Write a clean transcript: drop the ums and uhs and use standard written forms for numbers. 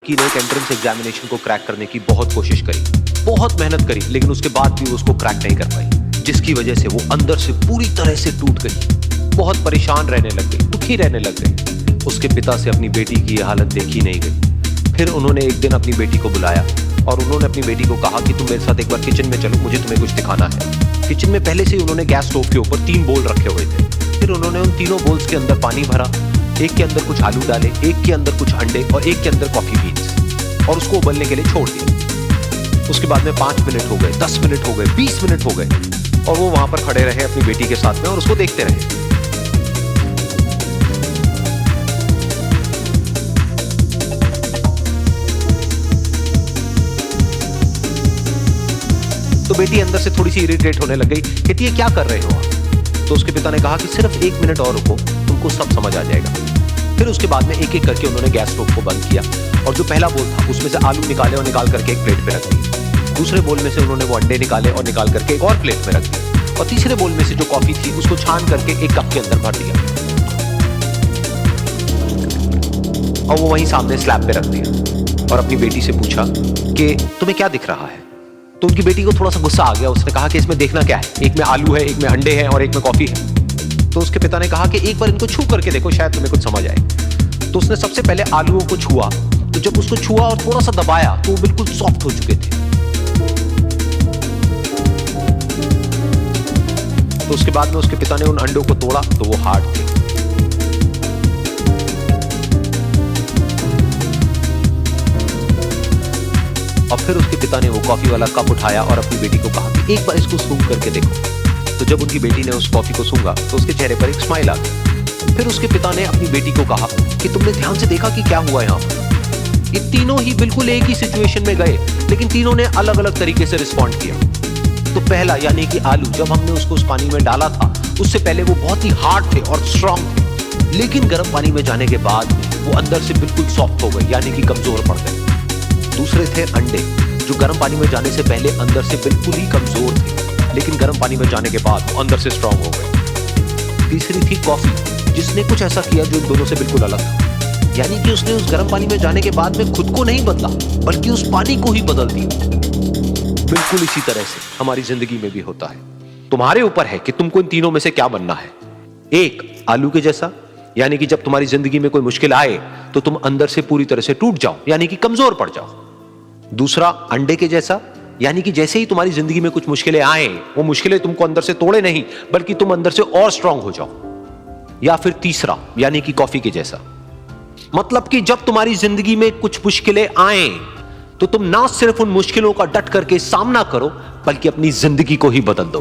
लड़की ने एक एंट्रेंस एग्जामिनेशन को क्रैक करने की बहुत कोशिश करी, बहुत मेहनत करी, लेकिन उसके बाद भी वो उसको क्रैक नहीं कर पाई, जिसकी वजह से वो अंदर से पूरी तरह से टूट गई, बहुत परेशान रहने लग गई, दुखी रहने लग गई। उसके पिता से अपनी बेटी की ये हालत देखी नहीं गई। फिर उन्होंने एक दिन अपनी बेटी को बुलाया और उन्होंने अपनी बेटी को कहा कि तुम मेरे साथ एक बार किचन में चलो, मुझे तुम्हें कुछ दिखाना है। किचन में पहले से ही उन्होंने गैस स्टोव के ऊपर 3 बोल रखे हुए थे। फिर उन्होंने उन तीनों बोल्स के अंदर पानी भरा, एक के अंदर कुछ आलू डाले, एक के अंदर कुछ अंडे और एक के अंदर कॉफी बीन्स, और उसको उबलने के लिए छोड़ दिया। उसके बाद में 5 मिनट हो गए, 10 मिनट हो गए, 20 मिनट हो गए, और वो वहां पर खड़े रहे अपनी बेटी के साथ में और उसको देखते रहे। तो बेटी अंदर से थोड़ी सी इरिटेट होने लग गई, कहती है क्या कर रहे हो आप? तो उसके पिता ने कहा कि सिर्फ 1 मिनट और रुको, तुमको सब समझ आ जाएगा। फिर उसके बाद में एक एक करके उन्होंने गैस स्टोव को बंद किया और जो पहला बोल था उसमें से आलू निकाले और निकाल करके एक प्लेट पे रख दिए। दूसरे बोल में से उन्होंने वो अंडे निकाले और निकाल करके एक और प्लेट में रख दिए, और तीसरे बोल में से जो कॉफी थी उसको छान करके एक कप के अंदर भर दिया और वो वहीं सामने स्लैब पे रख दिया और अपनी बेटी से पूछा कि तुम्हें क्या दिख रहा है? तो उनकी बेटी को थोड़ा सा गुस्सा आ गया। उसने कहा कि इसमें देखना क्या है, एक में आलू है, एक में अंडे हैं और एक में कॉफी है। तो उसके पिता ने कहा कि एक बार इनको छू करके देखो, शायद तुम्हें कुछ समझ आए। तो उसने सबसे पहले आलूओं को छुआ, तो जब उसको छुआ और थोड़ा सा दबाया तो वो बिल्कुल सॉफ्ट हो चुके थे। तो उसके बाद में उसके पिता ने उन अंडों को तोड़ा तो वो हार्ड थे। और फिर उसके पिता ने वो कॉफी वाला कप उठाया और अपनी बेटी को कहा कि एक बार इसको सूंघ करके देखो। तो जब उनकी बेटी ने उस कॉफी को सूंघा तो उसके चेहरे पर एक स्माइल आ गई। फिर उसके पिता ने अपनी बेटी को कहा कि तुमने ध्यान से देखा कि क्या हुआ यहाँ पर? ये तीनों ही बिल्कुल एक ही सिचुएशन में गए, लेकिन तीनों ने अलग अलग तरीके से रिस्पॉन्ड किया। तो पहला यानी कि आलू, जब हमने उसको उस पानी में डाला था उससे पहले वो बहुत ही हार्ड थे और स्ट्रांग थे, लेकिन गर्म पानी में जाने के बाद वो अंदर से बिल्कुल सॉफ्ट हो गए, यानी कि कमजोर पड़ गए। दूसरे थे अंडे, जो गर्म पानी में जाने से पहले अंदर से बिल्कुल ही कमजोर थे, लेकिन गर्म पानी में जाने के बाद वो अंदर से स्ट्रांग हो गए। तीसरी थी कॉफी, जिसने कुछ ऐसा किया जो इन दोनों से बिल्कुल अलग था, यानी कि उसने उस गर्म पानी में जाने के बाद में खुद को नहीं बदला, बल्कि उस पानी को ही बदल दिया। बिल्कुल इसी तरह से हमारी जिंदगी में भी होता है। तुम्हारे ऊपर है कि तुमको इन तीनों में से क्या बनना है। एक, आलू के जैसा, यानी कि जब तुम्हारी जिंदगी में कोई मुश्किल आए तो तुम अंदर से पूरी तरह से टूट जाओ, यानी कि कमजोर पड़ जाओ। दूसरा, अंडे के जैसा, यानी कि जैसे ही तुम्हारी जिंदगी में कुछ मुश्किलें आए, वो मुश्किलें तुमको अंदर से तोड़े नहीं, बल्कि तुम अंदर से और स्ट्रांग हो जाओ। या फिर तीसरा, यानी कि कॉफी के जैसा, मतलब कि जब तुम्हारी जिंदगी में कुछ मुश्किलें आए तो तुम ना सिर्फ उन मुश्किलों का डट करके सामना करो, बल्कि अपनी जिंदगी को ही बदल दो।